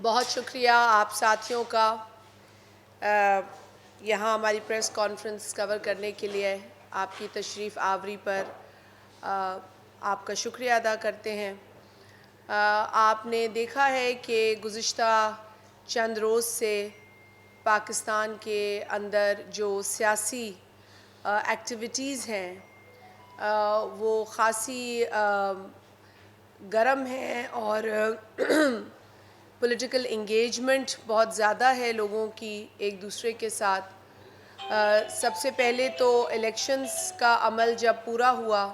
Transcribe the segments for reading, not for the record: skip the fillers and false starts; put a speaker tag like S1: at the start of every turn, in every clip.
S1: بہت شکریہ آپ ساتھیوں کا یہاں ہماری پریس کانفرنس کور کرنے کے لیے آپ کی تشریف آوری پر آپ کا شکریہ ادا کرتے ہیں۔ آپ نے دیکھا ہے کہ گزشتہ چند روز سے پاکستان کے اندر جو سیاسی ایکٹیویٹیز ہیں وہ خاصی گرم ہیں اور پولیٹیکل انگیجمنٹ بہت زیادہ ہے لوگوں کی ایک دوسرے کے ساتھ۔ سب سے پہلے تو الیکشنز کا عمل جب پورا ہوا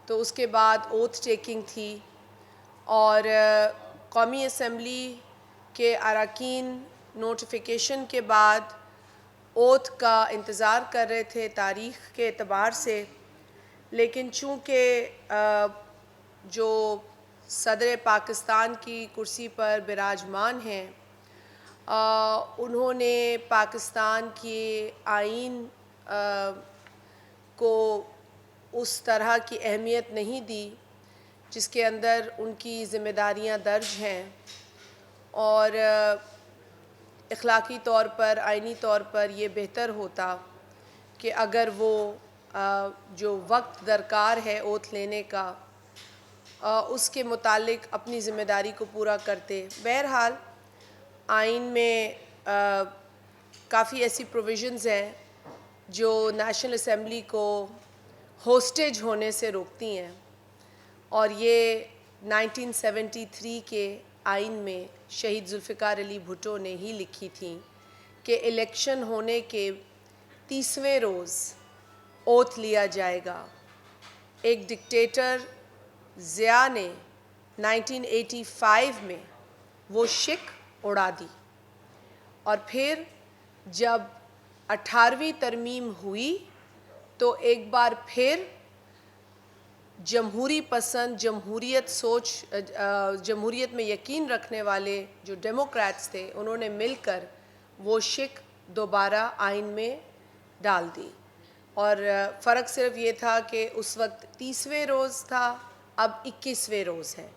S1: تو اس کے بعد اوتھ ٹیکنگ تھی اور قومی اسمبلی کے اراکین نوٹیفیکیشن کے بعد اوتھ کا انتظار کر رہے تھے تاریخ کے اعتبار سے، لیکن چونکہ جو صدر پاکستان کی کرسی پر براجمان ہیں انہوں نے پاکستان کے آئین کو اس طرح کی اہمیت نہیں دی جس کے اندر ان کی ذمہ داریاں درج ہیں، اور اخلاقی طور پر آئینی طور پر یہ بہتر ہوتا کہ اگر وہ جو وقت درکار ہے اوتھ لینے کا اس کے متعلق اپنی ذمہ داری کو پورا کرتے۔ بہرحال آئین میں کافی ایسی پروویژنز ہیں جو نیشنل اسمبلی کو ہوسٹیج ہونے سے روکتی ہیں، اور یہ 1973 کے آئین میں شہید ذوالفقار علی بھٹو نے ہی لکھی تھیں کہ الیکشن ہونے کے 30ویں روز اوتھ لیا جائے گا۔ ایک ڈکٹیٹر ضیاء نے 1985 میں وہ شک اڑا دی، اور پھر جب 18ویں ترمیم ہوئی تو ایک بار پھر جمہوری پسند جمہوریت میں یقین رکھنے والے جو ڈیموکریٹس تھے انہوں نے مل کر وہ شک دوبارہ آئین میں ڈال دی، اور فرق صرف یہ تھا کہ اس وقت 30ویں روز تھا، اب 21ویں روز ہے۔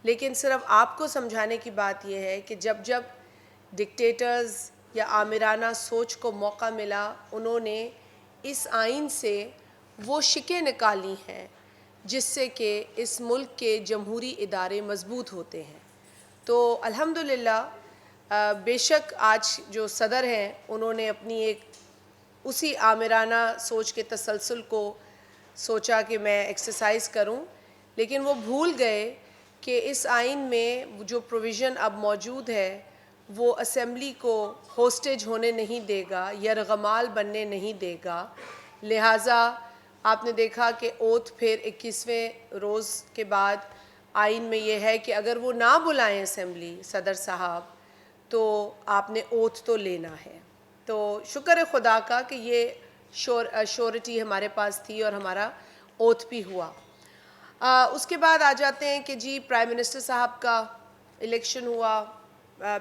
S1: لیکن صرف آپ کو سمجھانے کی بات یہ ہے کہ جب جب ڈکٹیٹرز یا آمرانہ سوچ کو موقع ملا انہوں نے اس آئین سے وہ شکیں نکالی ہیں جس سے کہ اس ملک کے جمہوری ادارے مضبوط ہوتے ہیں۔ تو الحمدللہ بے شک آج جو صدر ہیں انہوں نے اپنی ایک اسی آمرانہ سوچ کے تسلسل کو سوچا کہ میں ایکسرسائز کروں، لیکن وہ بھول گئے کہ اس آئین میں جو پروویژن اب موجود ہے وہ اسمبلی کو ہوسٹیج ہونے نہیں دے گا، یرغمال بننے نہیں دے گا۔ لہٰذا آپ نے دیکھا کہ اوتھ پھر 21ویں روز کے بعد آئین میں یہ ہے کہ اگر وہ نہ بلائیں اسمبلی صدر صاحب تو آپ نے اوتھ تو لینا ہے۔ تو شکر ہے خدا کا کہ یہ شورٹی ہمارے پاس تھی اور ہمارا اوتھ بھی ہوا۔ اس کے بعد آ جاتے ہیں کہ جی پرائم منسٹر صاحب کا الیکشن ہوا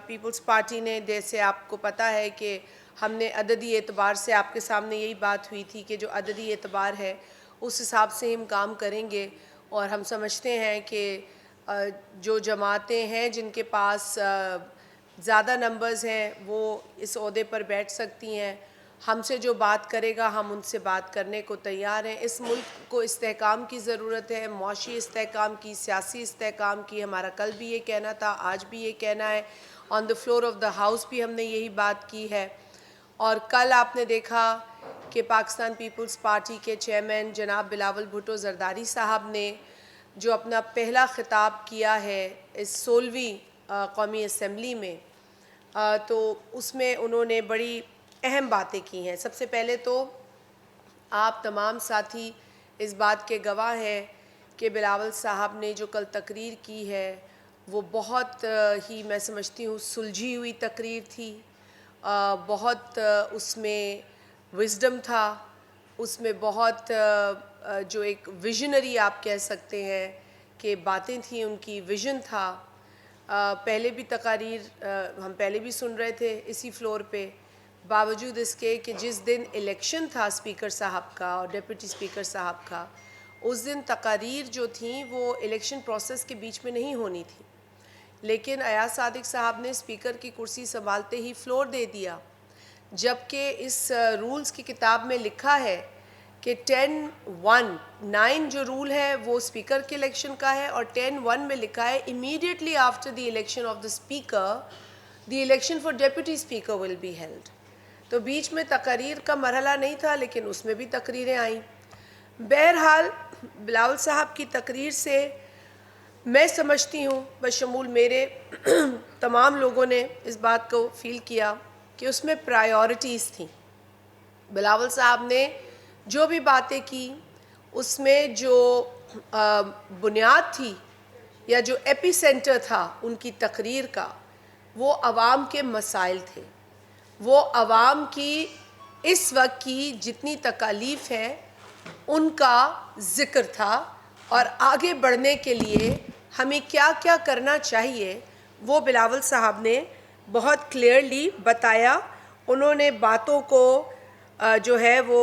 S1: پیپلز پارٹی نے، جیسے آپ کو پتہ ہے کہ ہم نے عددی اعتبار سے آپ کے سامنے یہی بات ہوئی تھی کہ جو عددی اعتبار ہے اس حساب سے ہم کام کریں گے، اور ہم سمجھتے ہیں کہ جو جماعتیں ہیں جن کے پاس زیادہ نمبرز ہیں وہ اس عہدے پر بیٹھ سکتی ہیں۔ ہم سے جو بات کرے گا ہم ان سے بات کرنے کو تیار ہیں۔ اس ملک کو استحکام کی ضرورت ہے، معاشی استحکام کی، سیاسی استحکام کی۔ ہمارا کل بھی یہ کہنا تھا، آج بھی یہ کہنا ہے، on the floor of the house بھی ہم نے یہی بات کی ہے۔ اور کل آپ نے دیکھا کہ پاکستان پیپلز پارٹی کے چیئرمین جناب بلاول بھٹو زرداری صاحب نے جو اپنا پہلا خطاب کیا ہے اس 16ویں قومی اسمبلی میں، تو اس میں انہوں نے بڑی اہم باتیں کی ہیں۔ سب سے پہلے تو آپ تمام ساتھی اس بات کے گواہ ہیں کہ بلاول صاحب نے جو کل تقریر کی ہے وہ بہت ہی میں سمجھتی ہوں سلجھی ہوئی تقریر تھی، بہت اس میں وزڈم تھا، اس میں بہت جو ایک ویژنری آپ کہہ سکتے ہیں کہ باتیں تھیں، ان کی ویژن تھا۔ پہلے بھی تقاریر ہم پہلے بھی سن رہے تھے اسی فلور پہ، باوجود اس کے کہ جس دن الیکشن تھا اسپیکر صاحب کا اور ڈپٹی اسپیکر صاحب کا، اس دن تقاریر جو تھیں وہ الیکشن پروسیس کے بیچ میں نہیں ہونی تھی، لیکن ایاز صادق صاحب نے اسپیکر کی کرسی سنبھالتے ہی فلور دے دیا، جبکہ اس رولز کی کتاب میں لکھا ہے کہ 10(1)(9) جو رول ہے وہ اسپیکر کے الیکشن کا ہے، اور 10(1) میں لکھا ہے immediately after the election of the speaker the election for deputy speaker will be held۔ تو بیچ میں تقریر کا مرحلہ نہیں تھا، لیکن اس میں بھی تقریریں آئیں۔ بہرحال بلاول صاحب کی تقریر سے میں سمجھتی ہوں، بشمول میرے تمام لوگوں نے اس بات کو فیل کیا کہ اس میں پرائیورٹیز تھیں۔ بلاول صاحب نے جو بھی باتیں کی اس میں جو بنیاد تھی یا جو ایپی سینٹر تھا ان کی تقریر کا، وہ عوام کے مسائل تھے، وہ عوام کی اس وقت کی جتنی تکالیف ہے ان کا ذکر تھا، اور آگے بڑھنے کے لیے ہمیں کیا کیا کرنا چاہیے وہ بلاول صاحب نے بہت کلیئرلی بتایا۔ انہوں نے باتوں کو جو ہے وہ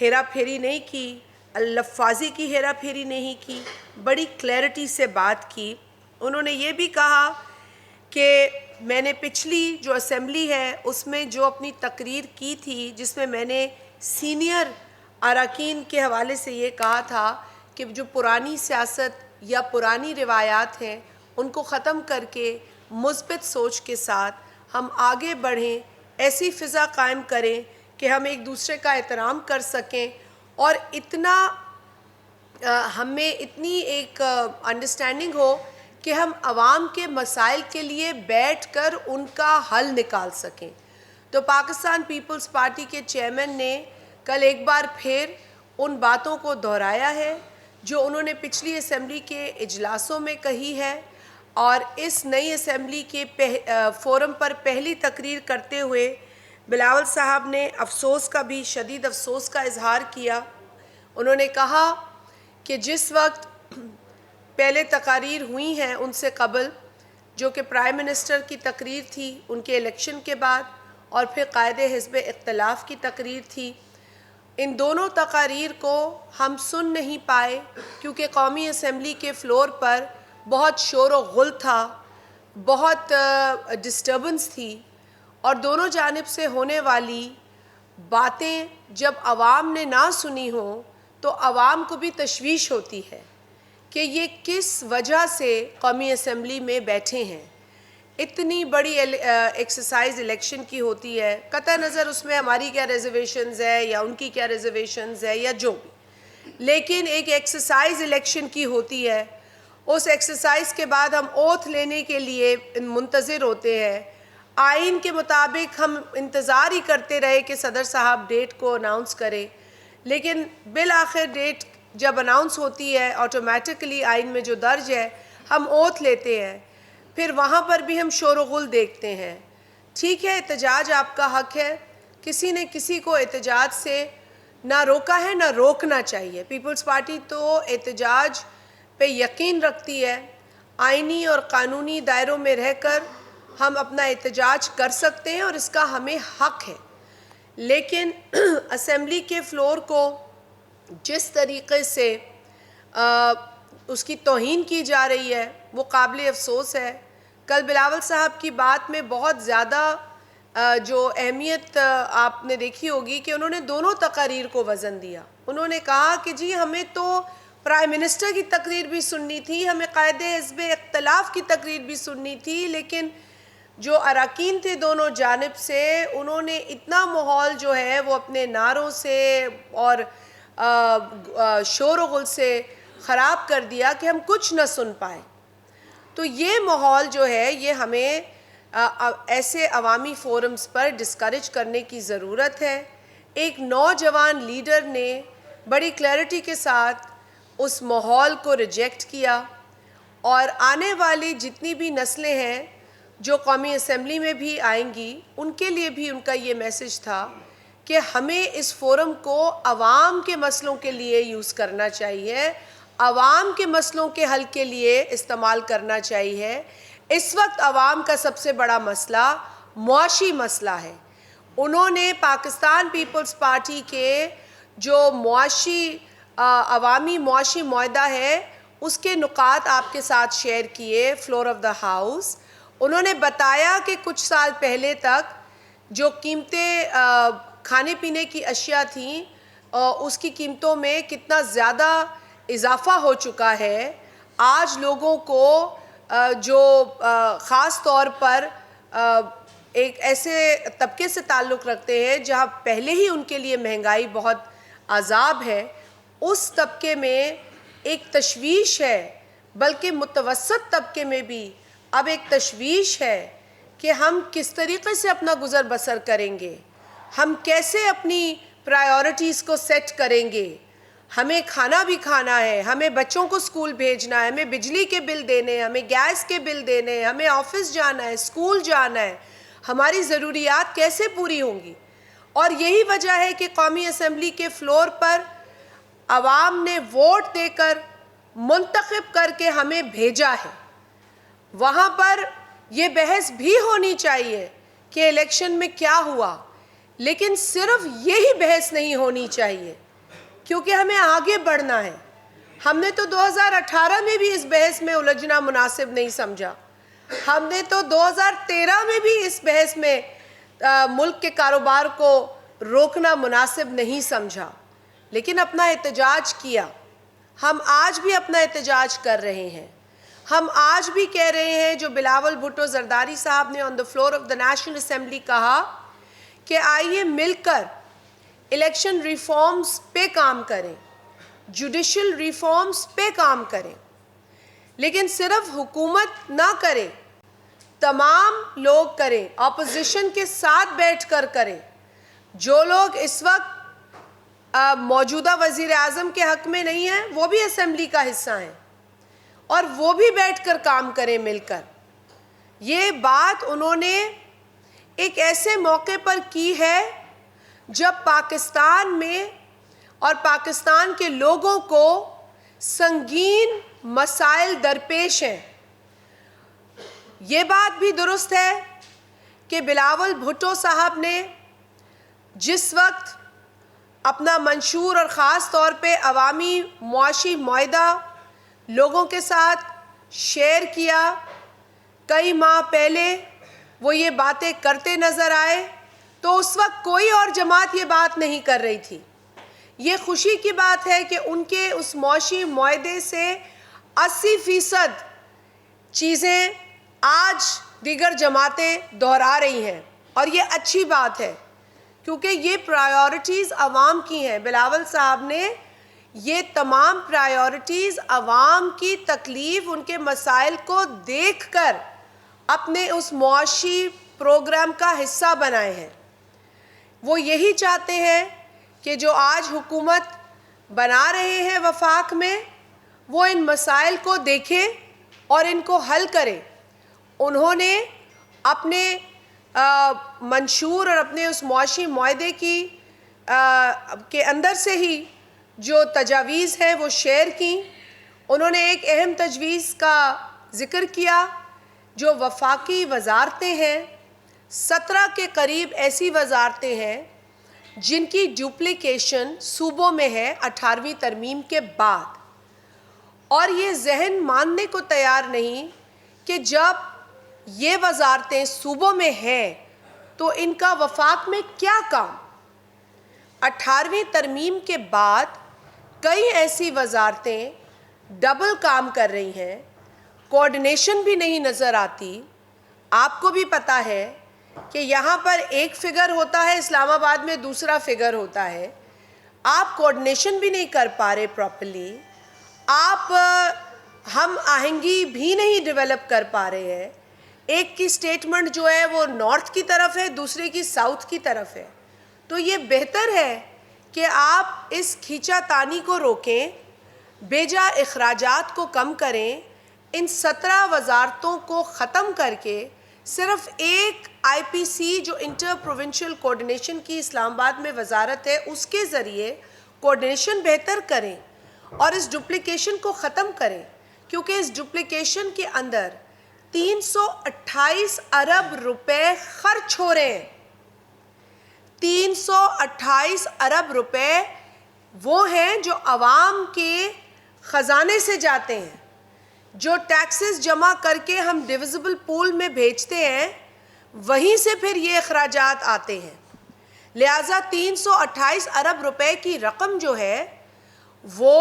S1: ہیرا پھیری نہیں کی، لفاظی کی ہیرا پھیری نہیں کی، بڑی کلیئرٹی سے بات کی۔ انہوں نے یہ بھی کہا کہ میں نے پچھلی جو اسمبلی ہے اس میں جو اپنی تقریر کی تھی، جس میں میں نے سینئر اراکین کے حوالے سے یہ کہا تھا کہ جو پرانی سیاست یا پرانی روایات ہیں ان کو ختم کر کے مثبت سوچ کے ساتھ ہم آگے بڑھیں، ایسی فضا قائم کریں کہ ہم ایک دوسرے کا احترام کر سکیں، اور ہمیں اتنی ایک انڈرسٹینڈنگ ہو کہ ہم عوام کے مسائل کے لیے بیٹھ کر ان کا حل نکال سکیں۔ تو پاکستان پیپلز پارٹی کے چیئرمین نے کل ایک بار پھر ان باتوں کو دہرایا ہے جو انہوں نے پچھلی اسمبلی کے اجلاسوں میں کہی ہے، اور اس نئی اسمبلی کے فورم پر پہلی تقریر کرتے ہوئے بلاول صاحب نے افسوس کا بھی، شدید افسوس کا اظہار کیا۔ انہوں نے کہا کہ جس وقت پہلے تقاریر ہوئی ہیں ان سے قبل، جو کہ پرائم منسٹر کی تقریر تھی ان کے الیکشن کے بعد، اور پھر قائد حزب اختلاف کی تقریر تھی، ان دونوں تقاریر کو ہم سن نہیں پائے کیونکہ قومی اسمبلی کے فلور پر بہت شور و غل تھا، بہت ڈسٹربنس تھی، اور دونوں جانب سے ہونے والی باتیں جب عوام نے نہ سنی ہوں تو عوام کو بھی تشویش ہوتی ہے کہ یہ کس وجہ سے قومی اسمبلی میں بیٹھے ہیں۔ اتنی بڑی ایکسرسائز الیکشن کی ہوتی ہے، قطع نظر اس میں ہماری کیا ریزرویشنز ہے یا ان کی کیا ریزرویشنز ہے یا جو بھی، لیکن ایک ایکسرسائز الیکشن کی ہوتی ہے۔ اس ایکسرسائز کے بعد ہم اوتھ لینے کے لیے منتظر ہوتے ہیں۔ آئین کے مطابق ہم انتظار ہی کرتے رہے کہ صدر صاحب ڈیٹ کو اناؤنس کرے، لیکن بالآخر ڈیٹ جب اناؤنس ہوتی ہے آٹومیٹکلی آئین میں جو درج ہے ہم اوتھ لیتے ہیں، پھر وہاں پر بھی ہم شور و غل دیکھتے ہیں۔ ٹھیک ہے، احتجاج آپ کا حق ہے، کسی نے کسی کو احتجاج سے نہ روکا ہے نہ روکنا چاہیے۔ پیپلز پارٹی تو احتجاج پہ یقین رکھتی ہے، آئینی اور قانونی دائروں میں رہ کر ہم اپنا احتجاج کر سکتے ہیں اور اس کا ہمیں حق ہے، لیکن اسمبلی کے فلور کو جس طریقے سے اس کی توہین کی جا رہی ہے وہ قابل افسوس ہے۔ کل بلاول صاحب کی بات میں بہت زیادہ جو اہمیت آپ نے دیکھی ہوگی کہ انہوں نے دونوں تقاریر کو وزن دیا۔ انہوں نے کہا کہ جی ہمیں تو پرائم منسٹر کی تقریر بھی سننی تھی، ہمیں قائد حزب اختلاف کی تقریر بھی سننی تھی، لیکن جو اراکین تھے دونوں جانب سے انہوں نے اتنا ماحول جو ہے وہ اپنے نعروں سے اور شور و غل سے خراب کر دیا کہ ہم کچھ نہ سن پائے۔ تو یہ ماحول جو ہے یہ ہمیں ایسے عوامی فورمز پر ڈسکریج کرنے کی ضرورت ہے۔ ایک نوجوان لیڈر نے بڑی کلیئرٹی کے ساتھ اس ماحول کو ریجیکٹ کیا، اور آنے والی جتنی بھی نسلیں ہیں جو قومی اسمبلی میں بھی آئیں گی ان کے لیے بھی ان کا یہ میسج تھا کہ ہمیں اس فورم کو عوام کے مسئلوں کے لیے یوز کرنا چاہیے، عوام کے مسئلوں کے حل کے لیے استعمال کرنا چاہیے۔ اس وقت عوام کا سب سے بڑا مسئلہ معاشی مسئلہ ہے۔ انہوں نے پاکستان پیپلز پارٹی کے جو عوامی معاشی معاہدہ ہے اس کے نکات آپ کے ساتھ شیئر کیے فلور آف دا ہاؤس. انہوں نے بتایا کہ کچھ سال پہلے تک جو قیمتیں کھانے پینے کی اشیاء تھیں اس کی قیمتوں میں کتنا زیادہ اضافہ ہو چکا ہے. آج لوگوں کو جو خاص طور پر ایک ایسے طبقے سے تعلق رکھتے ہیں جہاں پہلے ہی ان کے لیے مہنگائی بہت عذاب ہے، اس طبقے میں ایک تشویش ہے، بلکہ متوسط طبقے میں بھی اب ایک تشویش ہے کہ ہم کس طریقے سے اپنا گزر بسر کریں گے، ہم کیسے اپنی پرائیورٹیز کو سیٹ کریں گے. ہمیں کھانا بھی کھانا ہے، ہمیں بچوں کو اسکول بھیجنا ہے، ہمیں بجلی کے بل دینے ہیں، ہمیں گیس کے بل دینے ہیں، ہمیں آفس جانا ہے، اسکول جانا ہے. ہماری ضروریات کیسے پوری ہوں گی؟ اور یہی وجہ ہے کہ قومی اسمبلی کے فلور پر عوام نے ووٹ دے کر منتخب کر کے ہمیں بھیجا ہے. وہاں پر یہ بحث بھی ہونی چاہیے کہ الیکشن میں کیا ہوا، لیکن صرف یہی بحث نہیں ہونی چاہیے کیونکہ ہمیں آگے بڑھنا ہے. ہم نے تو 2018 میں بھی اس بحث میں الجھنا مناسب نہیں سمجھا، ہم نے تو 2013 میں بھی اس بحث میں ملک کے کاروبار کو روکنا مناسب نہیں سمجھا، لیکن اپنا احتجاج کیا. ہم آج بھی اپنا احتجاج کر رہے ہیں. ہم آج بھی کہہ رہے ہیں جو بلاول بھٹو زرداری صاحب نے on the floor of the national assembly کہا کہ آئیے مل کر الیکشن ریفارمز پہ کام کریں، جوڈیشل ریفارمز پہ کام کریں. لیکن صرف حکومت نہ کرے، تمام لوگ کریں، اپوزیشن کے ساتھ بیٹھ کر کریں. جو لوگ اس وقت موجودہ وزیر اعظم کے حق میں نہیں ہیں وہ بھی اسمبلی کا حصہ ہیں اور وہ بھی بیٹھ کر کام کریں مل کر. یہ بات انہوں نے ایک ایسے موقع پر کی ہے جب پاکستان میں اور پاکستان کے لوگوں کو سنگین مسائل درپیش ہیں. یہ بات بھی درست ہے کہ بلاول بھٹو صاحب نے جس وقت اپنا منشور اور خاص طور پہ عوامی معاشی معاہدہ لوگوں کے ساتھ شیئر کیا، کئی ماہ پہلے وہ یہ باتیں کرتے نظر آئے تو اس وقت کوئی اور جماعت یہ بات نہیں کر رہی تھی. یہ خوشی کی بات ہے کہ ان کے اس معاشی معاہدے سے 80% چیزیں آج دیگر جماعتیں دہرا رہی ہیں اور یہ اچھی بات ہے کیونکہ یہ پرائیورٹیز عوام کی ہیں. بلاول صاحب نے یہ تمام پرائیورٹیز عوام کی تکلیف، ان کے مسائل کو دیکھ کر اپنے اس معاشی پروگرام کا حصہ بنائے ہیں. وہ یہی چاہتے ہیں کہ جو آج حکومت بنا رہے ہیں وفاق میں وہ ان مسائل کو دیکھیں اور ان کو حل کریں. انہوں نے اپنے منشور اور اپنے اس معاشی معاہدے کے اندر سے ہی جو تجاویز ہیں وہ شیئر کی. انہوں نے ایک اہم تجویز کا ذکر کیا. جو وفاقی وزارتیں ہیں 17 کے قریب ایسی وزارتیں ہیں جن کی ڈپلیکیشن صوبوں میں ہے 18ویں ترمیم کے بعد، اور یہ ذہن ماننے کو تیار نہیں کہ جب یہ وزارتیں صوبوں میں ہیں تو ان کا وفاق میں کیا کام. 18ویں ترمیم کے بعد کئی ایسی وزارتیں ڈبل کام کر رہی ہیں، کوآرڈینیشن بھی نہیں نظر آتی. آپ کو بھی پتہ ہے کہ یہاں پر ایک فگر ہوتا ہے، اسلام آباد میں دوسرا فگر ہوتا ہے. آپ کوآرڈینیشن بھی نہیں کر پا رہے پراپرلی، آپ ہم آہنگی بھی نہیں ڈیولپ کر پا رہے ہیں. ایک کی سٹیٹمنٹ جو ہے وہ نارتھ کی طرف ہے، دوسرے کی ساؤتھ کی طرف ہے. تو یہ بہتر ہے کہ آپ اس کھینچا تانی کو روکیں، بیجا اخراجات کو کم کریں، ان 17 وزارتوں کو ختم کر کے صرف ایک آئی پی سی جو انٹر پروونشل کوآرڈینیشن کی اسلام آباد میں وزارت ہے اس کے ذریعے کوآرڈینیشن بہتر کریں اور اس ڈپلیکیشن کو ختم کریں. کیونکہ اس ڈپلیکیشن کے اندر 328 ارب روپے خرچ ہو رہے ہیں. 328 ارب روپے وہ ہیں جو عوام کے خزانے سے جاتے ہیں، جو ٹیکسز جمع کر کے ہم ڈویزبل پول میں بھیجتے ہیں، وہیں سے پھر یہ اخراجات آتے ہیں۔ لہٰذا 328 ارب روپے کی رقم جو ہے وہ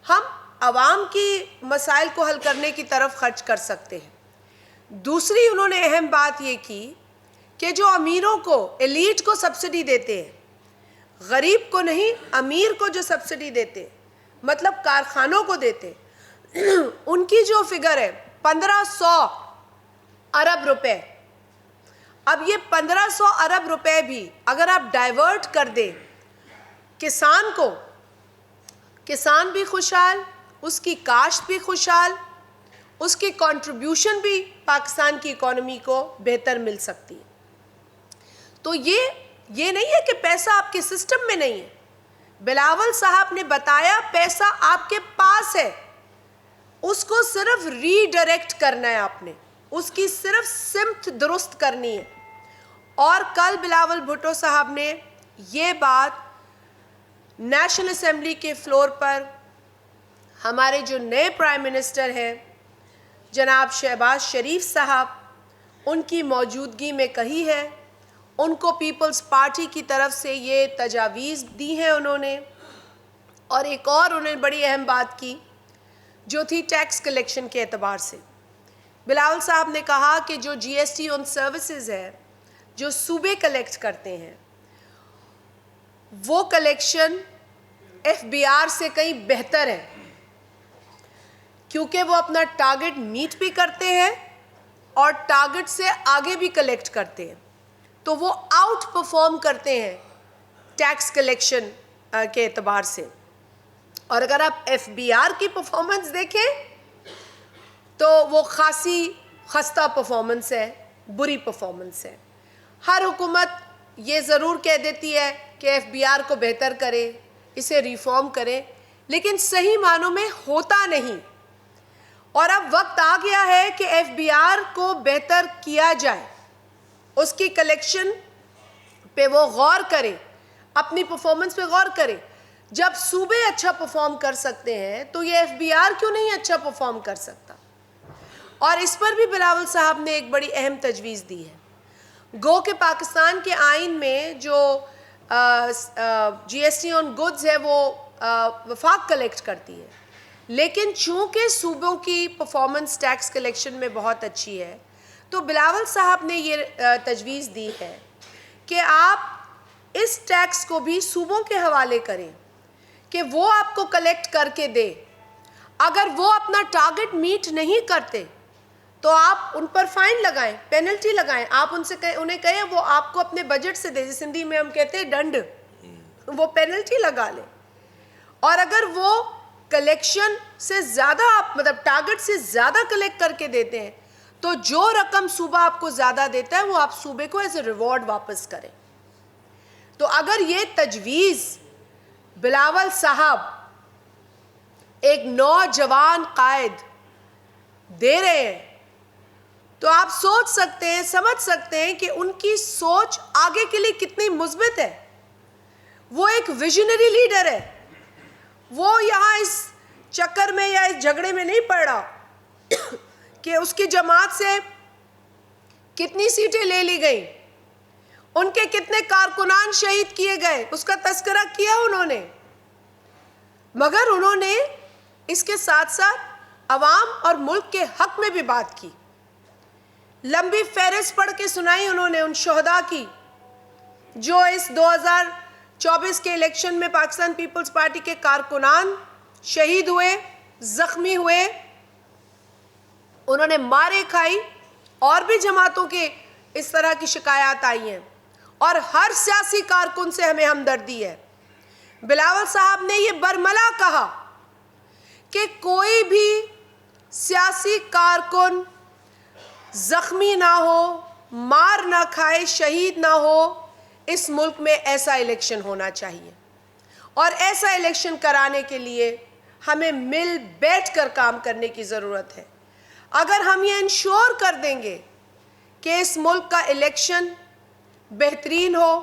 S1: ہم عوام کی مسائل کو حل کرنے کی طرف خرچ کر سکتے ہیں۔ دوسری انہوں نے اہم بات یہ کی کہ جو امیروں کو، ایلیٹ کو سبسڈی دیتے ہیں، غریب کو نہیں، امیر کو جو سبسڈی دیتے، مطلب کارخانوں کو دیتے، ان کی جو فگر ہے 1500 ارب روپے۔ اب یہ 1500 ارب روپے بھی اگر آپ ڈائیورٹ کر دیں کسان کو، کسان بھی خوشحال، اس کی کاشت بھی خوشحال، اس کی کنٹریبیوشن بھی پاکستان کی اکانومی کو بہتر مل سکتی ہے۔ تو یہ نہیں ہے کہ پیسہ آپ کے سسٹم میں نہیں ہے۔ بلاول صاحب نے بتایا پیسہ آپ کے پاس ہے، اس کو صرف ری ڈائریکٹ کرنا ہے، آپ نے اس کی صرف سمت درست کرنی ہے۔ اور کل بلاول بھٹو صاحب نے یہ بات نیشنل اسمبلی کے فلور پر ہمارے جو نئے پرائم منسٹر ہیں جناب شہباز شریف صاحب، ان کی موجودگی میں کہی ہے۔ ان کو پیپلز پارٹی کی طرف سے یہ تجاویز دی ہیں انہوں نے۔ اور ایک اور انہوں نے بڑی اہم بات کی جو تھی ٹیکس کلیکشن کے اعتبار سے۔ بلاول صاحب نے کہا کہ جو جی ایس ٹی آن سروسز ہے، جو صوبے کلیکٹ کرتے ہیں، وہ کلیکشن ایف بی آر سے کہیں بہتر ہے، کیونکہ وہ اپنا ٹارگٹ میٹ بھی کرتے ہیں اور ٹارگٹ سے آگے بھی کلیکٹ کرتے ہیں، تو وہ آؤٹ پرفارم کرتے ہیں ٹیکس کلیکشن کے اعتبار سے۔ اور اگر آپ ایف بی آر کی پرفارمنس دیکھیں تو وہ خاصی خستہ پرفارمنس ہے، بری پرفارمنس ہے۔ ہر حکومت یہ ضرور کہہ دیتی ہے کہ ایف بی آر کو بہتر کرے، اسے ریفارم کرے، لیکن صحیح معنوں میں ہوتا نہیں۔ اور اب وقت آ گیا ہے کہ ایف بی آر کو بہتر کیا جائے، اس کی کلیکشن پہ وہ غور کرے، اپنی پرفارمنس پہ غور کرے۔ جب صوبے اچھا پرفارم کر سکتے ہیں تو یہ ایف بی آر کیوں نہیں اچھا پرفارم کر سکتا؟ اور اس پر بھی بلاول صاحب نے ایک بڑی اہم تجویز دی ہے۔ گو کہ پاکستان کے آئین میں جو جی ایس ٹی آن گڈز ہے وہ وفاق کلیکٹ کرتی ہے، لیکن چونکہ صوبوں کی پرفارمنس ٹیکس کلیکشن میں بہت اچھی ہے، تو بلاول صاحب نے یہ تجویز دی ہے کہ آپ اس ٹیکس کو بھی صوبوں کے حوالے کریں کہ وہ آپ کو کلیکٹ کر کے دے۔ اگر وہ اپنا ٹارگٹ میٹ نہیں کرتے تو آپ ان پر فائن لگائیں، پینلٹی لگائیں، آپ ان سے انہیں کہیں وہ آپ کو اپنے بجٹ سے دے، سندھی میں ہم کہتے ہیں ڈنڈ، وہ پینلٹی لگا لیں۔ اور اگر وہ کلیکشن سے زیادہ آپ مطلب ٹارگٹ سے زیادہ کلیکٹ کر کے دیتے ہیں تو جو رقم صوبہ آپ کو زیادہ دیتا ہے وہ آپ صوبے کو ایز اے ریوارڈ واپس کریں۔ تو اگر یہ تجویز بلاول صاحب ایک نوجوان قائد دے رہے ہیں تو آپ سوچ سکتے ہیں، سمجھ سکتے ہیں کہ ان کی سوچ آگے کے لیے کتنی مثبت ہے۔ وہ ایک ویژنری لیڈر ہے، وہ یہاں اس چکر میں یا اس جھگڑے میں نہیں پڑ رہا کہ اس کی جماعت سے کتنی سیٹیں لے لی گئیں، ان کے کتنے کارکنان شہید کیے گئے، اس کا تذکرہ کیا انہوں نے، مگر انہوں نے اس کے ساتھ ساتھ عوام اور ملک کے حق میں بھی بات کی۔ لمبی فہرست پڑھ کے سنائی انہوں نے ان شہداء کی جو اس 2024 کے الیکشن میں پاکستان پیپلز پارٹی کے کارکنان شہید ہوئے، زخمی ہوئے، انہوں نے مارے کھائی، اور بھی جماعتوں کے اس طرح کی شکایات آئی ہیں، اور ہر سیاسی کارکن سے ہمیں ہمدردی ہے۔ بلاول صاحب نے یہ برملا کہا کہ کوئی بھی سیاسی کارکن زخمی نہ ہو، مار نہ کھائے، شہید نہ ہو، اس ملک میں ایسا الیکشن ہونا چاہیے۔ اور ایسا الیکشن کرانے کے لیے ہمیں مل بیٹھ کر کام کرنے کی ضرورت ہے۔ اگر ہم یہ انشور کر دیں گے کہ اس ملک کا الیکشن بہترین ہو،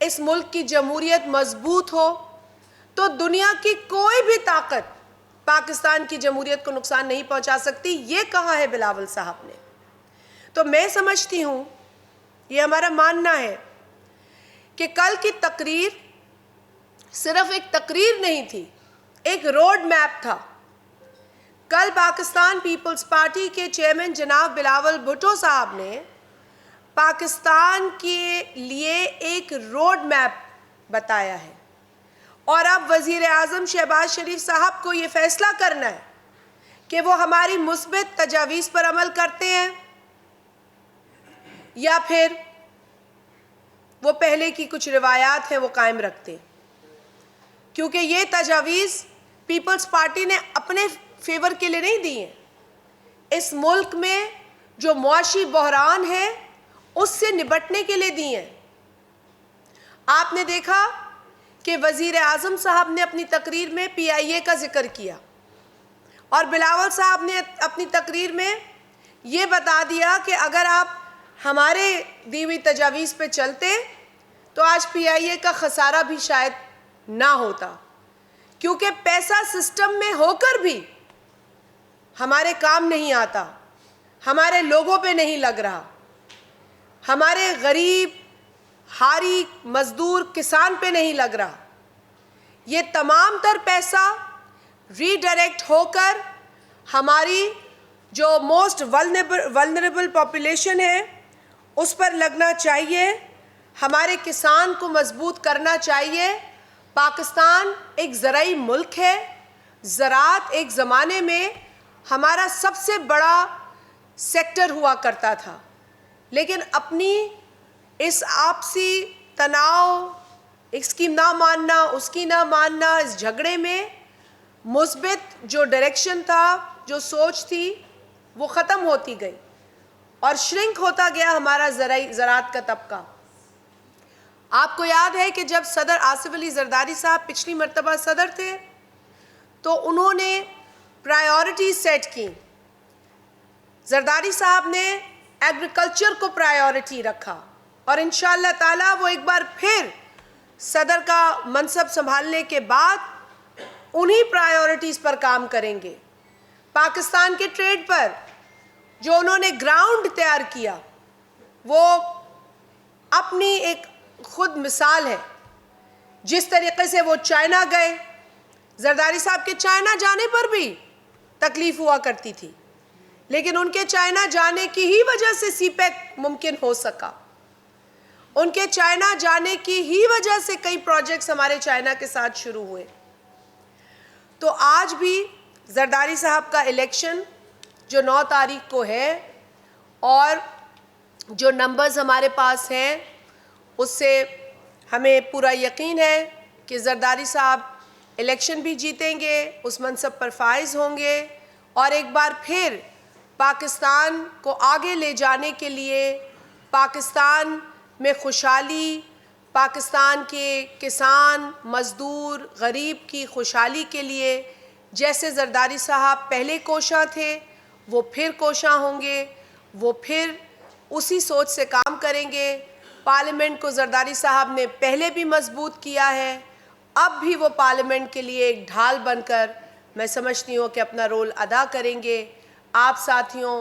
S1: اس ملک کی جمہوریت مضبوط ہو، تو دنیا کی کوئی بھی طاقت پاکستان کی جمہوریت کو نقصان نہیں پہنچا سکتی، یہ کہا ہے بلاول صاحب نے۔ تو میں سمجھتی ہوں، یہ ہمارا ماننا ہے کہ کل کی تقریر صرف ایک تقریر نہیں تھی، ایک روڈ میپ تھا۔ کل پاکستان پیپلز پارٹی کے چیئرمین جناب بلاول بھٹو صاحب نے پاکستان کے لیے ایک روڈ میپ بتایا ہے، اور اب وزیر اعظم شہباز شریف صاحب کو یہ فیصلہ کرنا ہے کہ وہ ہماری مثبت تجاویز پر عمل کرتے ہیں یا پھر وہ پہلے کی کچھ روایات ہیں وہ قائم رکھتے ہیں، کیونکہ یہ تجاویز پیپلز پارٹی نے اپنے فیور کے لیے نہیں دی ہیں۔ اس ملک میں جو معاشی بحران ہے اس سے نبٹنے کے لیے دی ہیں۔ آپ نے دیکھا کہ وزیر اعظم صاحب نے اپنی تقریر میں پی آئی اے کا ذکر کیا، اور بلاول صاحب نے اپنی تقریر میں یہ بتا دیا کہ اگر آپ ہمارے دی ہوئی تجاویز پہ چلتے تو آج پی آئی اے کا خسارہ بھی شاید نہ ہوتا، کیونکہ پیسہ سسٹم میں ہو کر بھی ہمارے کام نہیں آتا، ہمارے لوگوں پہ نہیں لگ رہا، ہمارے غریب ہاری مزدور کسان پہ نہیں لگ رہا۔ یہ تمام تر پیسہ ری ڈائریکٹ ہو کر ہماری جو موسٹ ولنریبل پاپولیشن ہے اس پر لگنا چاہیے، ہمارے کسان کو مضبوط کرنا چاہیے۔ پاکستان ایک زرعی ملک ہے، زراعت ایک زمانے میں ہمارا سب سے بڑا سیکٹر ہوا کرتا تھا، لیکن اپنی اس آپسی تناؤ، اس کی نہ ماننا اس کی نہ ماننا، اس جھگڑے میں مثبت جو ڈائریکشن تھا، جو سوچ تھی، وہ ختم ہوتی گئی اور شرنک ہوتا گیا ہمارا زراعت کا طبقہ۔ آپ کو یاد ہے کہ جب صدر آصف علی زرداری صاحب پچھلی مرتبہ صدر تھے تو انہوں نے پرائیورٹی سیٹ کی۔ زرداری صاحب نے ایگریکلچر کو پرائیورٹی رکھا، اور انشاءاللہ تعالیٰ وہ ایک بار پھر صدر کا منصب سنبھالنے کے بعد انہی پرائیورٹیز پر کام کریں گے۔ پاکستان کے ٹریڈ پر جو انہوں نے گراؤنڈ تیار کیا وہ اپنی ایک خود مثال ہے۔ جس طریقے سے وہ چائنا گئے، زرداری صاحب کے چائنا جانے پر بھی تکلیف ہوا کرتی تھی، لیکن ان کے چائنا جانے کی ہی وجہ سے سی پیک ممکن ہو سکا، ان کے چائنا جانے کی ہی وجہ سے کئی پروجیکٹس ہمارے چائنا کے ساتھ شروع ہوئے۔ تو آج بھی زرداری صاحب کا الیکشن جو 9 تاریخ کو ہے، اور جو نمبرز ہمارے پاس ہیں اس سے ہمیں پورا یقین ہے کہ زرداری صاحب الیکشن بھی جیتیں گے، اس منصب پر فائز ہوں گے، اور ایک بار پھر پاکستان کو آگے لے جانے کے لیے، پاکستان میں خوشحالی، پاکستان کے کسان، مزدور، غریب کی خوشحالی کے لیے جیسے زرداری صاحب پہلے کوشاں تھے وہ پھر کوشاں ہوں گے، وہ پھر اسی سوچ سے کام کریں گے۔ پارلیمنٹ کو زرداری صاحب نے پہلے بھی مضبوط کیا ہے، اب بھی وہ پارلیمنٹ کے لیے ایک ڈھال بن کر میں سمجھتی ہوں کہ اپنا رول ادا کریں گے۔ آپ ساتھیوں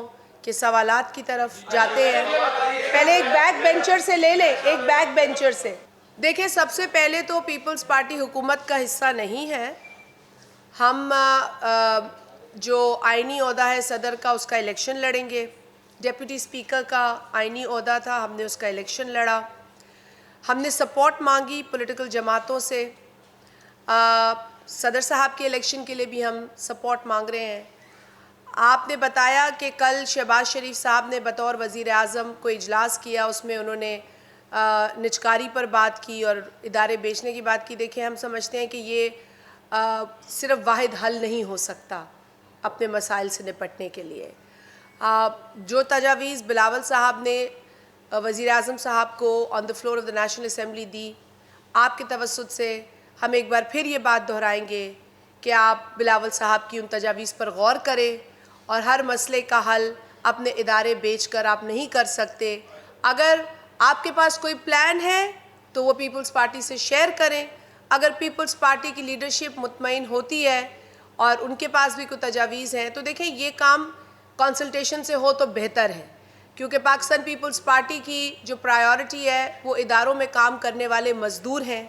S1: کے سوالات کی طرف جاتے ہیں۔ پہلے ایک بیک بینچر سے لے لیں، ایک بیک بینچر سے۔ دیکھیں، سب سے پہلے تو پیپلز پارٹی حکومت کا حصہ نہیں ہے۔ ہم جو آئینی عہدہ ہے صدر کا، اس کا الیکشن لڑیں گے۔ ڈیپٹی اسپیکر کا آئینی عہدہ تھا، ہم نے اس کا الیکشن لڑا۔ ہم نے سپورٹ مانگی پولیٹیکل جماعتوں سے۔ صدر صاحب کے الیکشن کے لیے بھی ہم سپورٹ مانگ رہے ہیں۔ آپ نے بتایا کہ کل شہباز شریف صاحب نے بطور وزیر اعظم کو اجلاس کیا، اس میں انہوں نے نجکاری پر بات کی اور ادارے بیچنے کی بات کی۔ دیکھیں، ہم سمجھتے ہیں کہ یہ صرف واحد حل نہیں ہو سکتا اپنے مسائل سے نپٹنے کے لیے۔ جو تجاویز بلاول صاحب نے وزیر اعظم صاحب کو on the floor of the national assembly دی، آپ کے توسط سے ہم ایک بار پھر یہ بات دہرائیں گے کہ آپ بلاول صاحب کی ان تجاویز پر غور کریں، اور ہر مسئلے کا حل اپنے ادارے بیچ کر آپ نہیں کر سکتے۔ اگر آپ کے پاس کوئی پلان ہے تو وہ پیپلز پارٹی سے شیئر کریں۔ اگر پیپلز پارٹی کی لیڈرشپ مطمئن ہوتی ہے اور ان کے پاس بھی کوئی تجاویز ہیں، تو دیکھیں یہ کام کنسلٹیشن سے ہو تو بہتر ہے، کیونکہ پاکستان پیپلز پارٹی کی جو پرائیورٹی ہے وہ اداروں میں کام کرنے والے مزدور ہیں،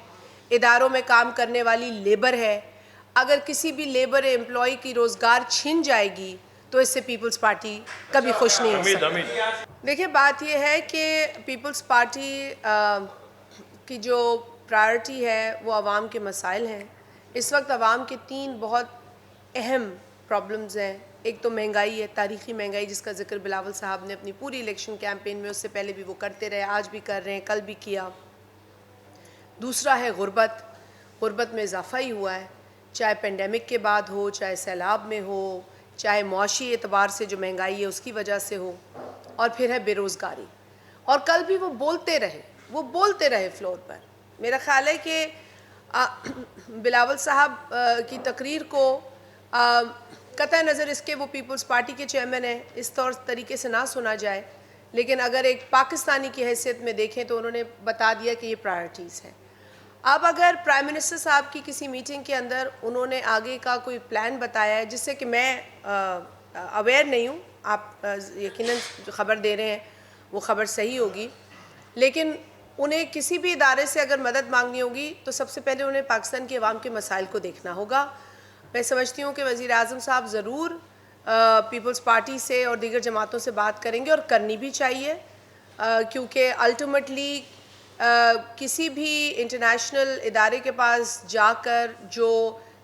S1: اداروں میں کام کرنے والی لیبر ہے. اگر کسی بھی لیبر امپلائی کی روزگار چھن جائے گی تو اس سے پیپلز پارٹی کبھی خوش نہیں ہو سکتی. دیکھیں بات یہ ہے کہ پیپلز پارٹی کی جو پرائیورٹی ہے وہ عوام کے مسائل ہیں. اس وقت عوام کے 3 بہت اہم پرابلمز ہیں. ایک تو مہنگائی ہے، تاریخی مہنگائی، جس کا ذکر بلاول صاحب نے اپنی پوری الیکشن کیمپین میں، اس سے پہلے بھی وہ کرتے رہے، آج بھی کر رہے ہیں، کل بھی کیا. دوسرا ہے غربت. غربت میں اضافہ ہی ہوا ہے، چاہے پینڈیمک کے بعد ہو، چاہے سیلاب میں ہو، چاہے معاشی اعتبار سے جو مہنگائی ہے اس کی وجہ سے ہو. اور پھر ہے بے روزگاری. اور کل بھی وہ بولتے رہے فلور پر. میرا خیال ہے کہ بلاول صاحب کی تقریر کو قطع نظر اس کے وہ پیپلز پارٹی کے چیئرمین ہیں اس طریقے سے نہ سنا جائے، لیکن اگر ایک پاکستانی کی حیثیت میں دیکھیں تو انہوں نے بتا دیا کہ یہ پرائیورٹیز ہیں. اب اگر پرائم منسٹر صاحب کی کسی میٹنگ کے اندر انہوں نے آگے کا کوئی پلان بتایا ہے جس سے کہ میں اویئر نہیں ہوں، آپ یقیناً جو خبر دے رہے ہیں وہ خبر صحیح ہوگی، لیکن انہیں کسی بھی ادارے سے اگر مدد مانگنی ہوگی تو سب سے پہلے انہیں پاکستان کے عوام کے مسائل کو دیکھنا ہوگا. میں سمجھتی ہوں کہ وزیر اعظم صاحب ضرور پیپلز پارٹی سے اور دیگر جماعتوں سے بات کریں گے، اور کرنی بھی چاہیے، کیونکہ الٹیمیٹلی کسی بھی انٹرنیشنل ادارے کے پاس جا کر جو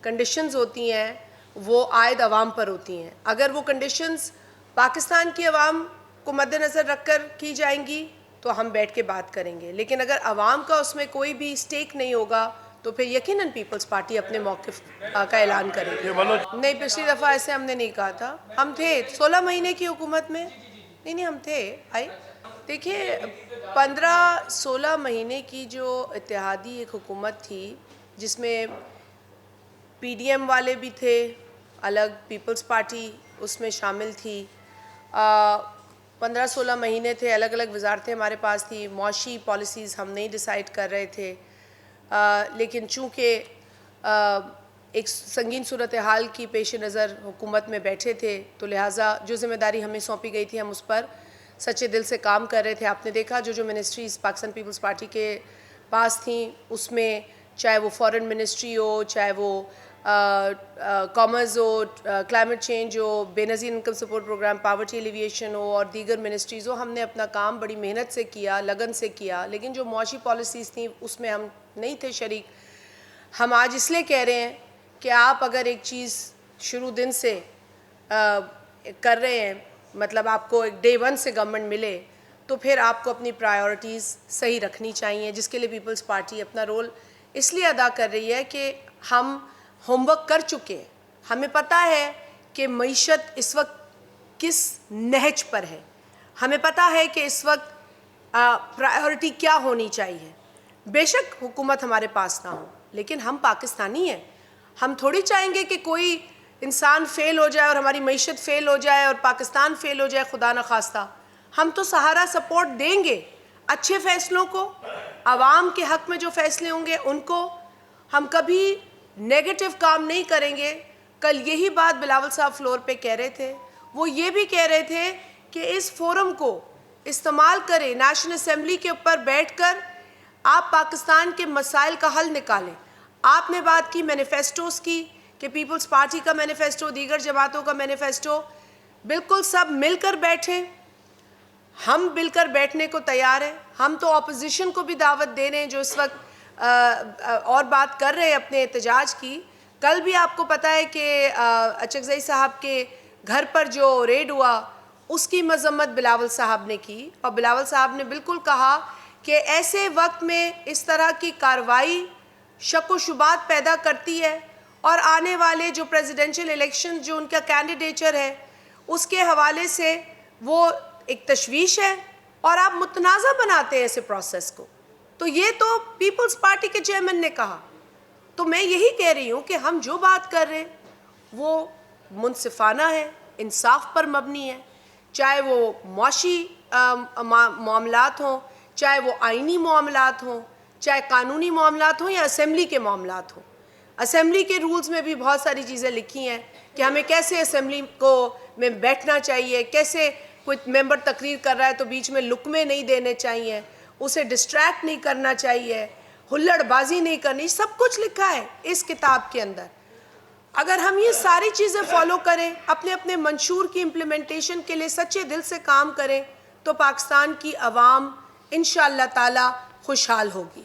S1: کنڈیشنز ہوتی ہیں وہ عائد عوام پر ہوتی ہیں. اگر وہ کنڈیشنز پاکستان کی عوام کو مد نظر رکھ کر کی جائیں گی تو ہم بیٹھ کے بات کریں گے، لیکن اگر عوام کا اس میں کوئی بھی سٹیک نہیں ہوگا تو پھر یقیناً پیپلز پارٹی اپنے موقف کا اعلان کرے گی. نہیں، پچھلی دفعہ ایسے ہم نے نہیں کہا تھا. ہم تھے 16 مہینے کی حکومت میں، نہیں ہم تھے. دیکھیے 15-16 مہینے کی جو اتحادی ایک حکومت تھی جس میں پی ڈی ایم والے بھی تھے الگ، پیپلز پارٹی اس میں شامل تھی، 15-16 مہینے تھے، الگ الگ وزارتیں ہمارے پاس تھی، معاشی پالیسیز ہم نہیں ڈیسائیڈ کر رہے تھے، لیکن چونکہ ایک سنگین صورتحال کی پیش نظر حکومت میں بیٹھے تھے تو لہٰذا جو ذمہ داری ہمیں سونپی گئی تھی ہم اس پر سچے دل سے کام کر رہے تھے. آپ نے دیکھا جو منسٹریز پاکستان پیپلز پارٹی کے پاس تھیں اس میں چاہے وہ فورن منسٹری ہو، چاہے وہ کامرس ہو، کلائمیٹ چینج ہو، Benazir income support programme, poverty alleviation ہو، اور دیگر منسٹریز ہو، ہم نے اپنا کام بڑی محنت سے کیا، لگن سے کیا، لیکن جو معاشی پالیسیز تھیں اس میں ہم نہیں تھے شریک. ہم آج اس لیے کہہ رہے ہیں کہ آپ اگر ایک چیز شروع دن سے کر رہے ہیں، مطلب آپ کو ایک ڈے 1 سے گورنمنٹ ملے، تو پھر آپ کو اپنی پرائیورٹیز صحیح رکھنی چاہیے، جس کے لیے پیپلز پارٹی اپنا رول اس لیے ادا کر رہی ہے کہ ہم ہوم ورک کر چکے ہیں. ہمیں پتہ ہے کہ معیشت اس وقت کس نہج پر ہے، ہمیں پتہ ہے کہ اس وقت پرائیورٹی کیا ہونی چاہیے. بے شک حکومت ہمارے پاس نہ ہو، لیکن ہم پاکستانی ہیں، ہم تھوڑی چاہیں گے کہ کوئی انسان فیل ہو جائے اور ہماری معیشت فیل ہو جائے اور پاکستان فیل ہو جائے، خدا نخواستہ. ہم تو سہارا سپورٹ دیں گے اچھے فیصلوں کو، عوام کے حق میں جو فیصلے ہوں گے ان کو. ہم کبھی نیگیٹو کام نہیں کریں گے. کل یہی بات بلاول صاحب فلور پہ کہہ رہے تھے، وہ یہ بھی کہہ رہے تھے کہ اس فورم کو استعمال کریں، نیشنل اسمبلی کے اوپر بیٹھ کر آپ پاکستان کے مسائل کا حل نکالیں. آپ نے بات کی مینیفیسٹوز کی کہ پیپلز پارٹی کا مینیفیسٹو، دیگر جماعتوں کا مینیفیسٹو، بالکل سب مل کر بیٹھیں. ہم مل کر بیٹھنے کو تیار ہیں. ہم تو اپوزیشن کو بھی دعوت دے رہے ہیں جو اس وقت اور بات کر رہے ہیں اپنے احتجاج کی. کل بھی آپ کو پتہ ہے کہ اچکزئی صاحب کے گھر پر جو ریڈ ہوا اس کی مذمت بلاول صاحب نے کی، اور بلاول صاحب نے بالکل کہا کہ ایسے وقت میں اس طرح کی کارروائی شک و شبہات پیدا کرتی ہے، اور آنے والے جو پریزیڈنشل الیکشن جو ان کا کینڈیڈیچر ہے اس کے حوالے سے وہ ایک تشویش ہے، اور آپ متنازع بناتے ہیں ایسے پروسیس کو. تو یہ تو پیپلز پارٹی کے چیئرمین نے کہا. تو میں یہی کہہ رہی ہوں کہ ہم جو بات کر رہے ہیں وہ منصفانہ ہے، انصاف پر مبنی ہے، چاہے وہ معاشی معاملات ہوں، چاہے وہ آئینی معاملات ہوں، چاہے قانونی معاملات ہوں یا اسمبلی کے معاملات ہوں. اسمبلی کے رولز میں بھی بہت ساری چیزیں لکھی ہیں کہ ہمیں کیسے اسمبلی کو میں بیٹھنا چاہیے, کیسے کوئی ممبر تقریر کر رہا ہے تو بیچ میں لقمے نہیں دینے چاہیے, اسے ڈسٹریکٹ نہیں کرنا چاہیے, ہلڑ بازی نہیں کرنی, سب کچھ لکھا ہے اس کتاب کے اندر. اگر ہم یہ ساری چیزیں فالو کریں, اپنے اپنے منشور کی امپلیمنٹیشن کے لیے سچے دل سے کام کریں, تو پاکستان کی عوام انشاءاللہ تعالی خوشحال ہوگی.